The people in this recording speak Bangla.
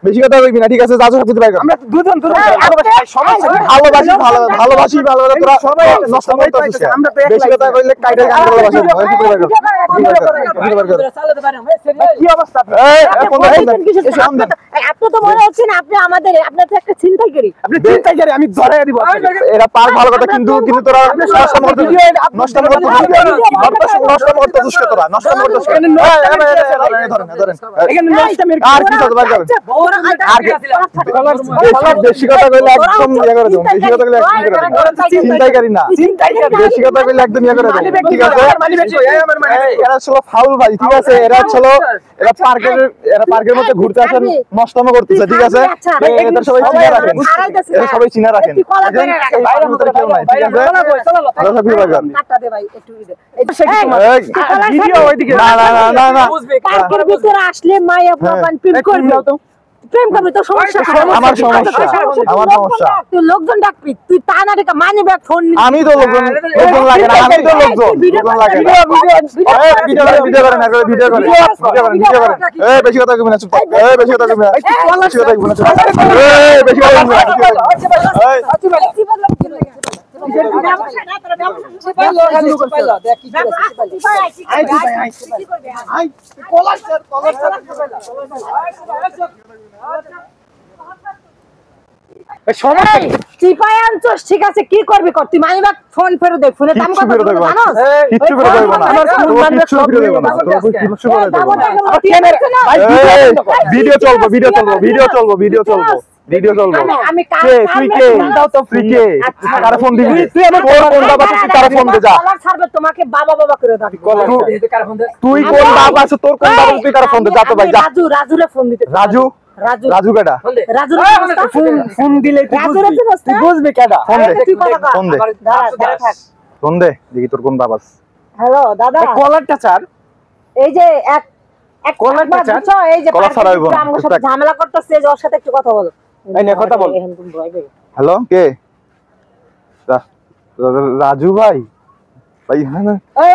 বেশি কথা কইবি না ঠিক আছে যাও সব কিছু বাইরে আমরা দুজন ভালোবাসি ভালোবাসি তোরা সবাই নষ্ট করতেছিস আমরা তো বেশি কথা কইলে কাইটা গান ভালোবাসি কি অবস্থা আপনি তো মনে হচ্ছে না আপনি আমাদের আপনার তো একটা চিন্তাই করি আপনি চিন্তাই করি আমি ধরে দিব এরা পার ভালো কথা কিন্তু তোরা নষ্ট করতেছিস তোরা নষ্ট করতেছিস ধরেন এখানে নষ্ট আর কি কথা বাইরে আর বেশি কথা কইলে একদম ইয়া করে দেব বেশি কথা কইলে একদম চিন্তাই করি না বেশি কথা কইলে একদম ইয়া করে দেব ঠিক আছে এরা ছিল ফাউল ভাই ঠিক আছে এরা পার্কের মধ্যে ঘুরতে আসেন নষ্টম করতেছে ঠিক আছে এরা সবাই চিনা রাখেন বাইরের মধ্যে কেউ নাই ঠিক আছে চলো কাটা দে ভাই একটু ভিডিও ওইদিকে না পার্কের ভিতরে আসলে মায়া ভগবান প্রেম করবে প্রেম করবে তো সমস্যা আমার সমস্যা তুই লোকজন ডাকবি তুই তা না রেখা মানি ব্যাগ ফোন আমি তো লোকজন লাগে না আমি তো লোকজন লাগে না ভিডিও করেন এই বেশি কথা কইবি না চুপ এই বেশি কথা কইবি না বেশি কথা কইবি না চুপ এই বেশি কথা কইবি ঠিক আছে কি করবি কর তুই মানি ব্যাগ ফোন ফেরত দে ফোনের দাম কত জানোস কিচ্ছু ফেরত দেব না আমার ফোন মানে সব ফেরত দেব না তোর কিচ্ছু ফেরত দেব না ভিডিও চলবে আমি তুই কে দাও তো ফ্রি কে কার ফোন দিবি তুই আমার কোন বাবা তুই কার ফোন দে যা কলার ছাড়বে তোমাকে বাবা করে দাও তুই কোন বাবা আছে তোর কোন বাবা তুই কার ফোন দে যা তো ভাই যা রাজুরে ফোন দিতে রাজু কেডা ফোন দিলে তুই বুঝবি কেডা ফোন দে দেখি তোর কোন বাবা আছে হ্যালো দাদা কলারটা চার এই যে এক কলারটা চার এই যে কলার ছাড়া হইবো না আমার সাথে ঝামেলা করতেছে ওর সাথে একটু কথা বলো এই নে কথা বল হ্যালো কে রাজু ভাই হ্যাঁ না এই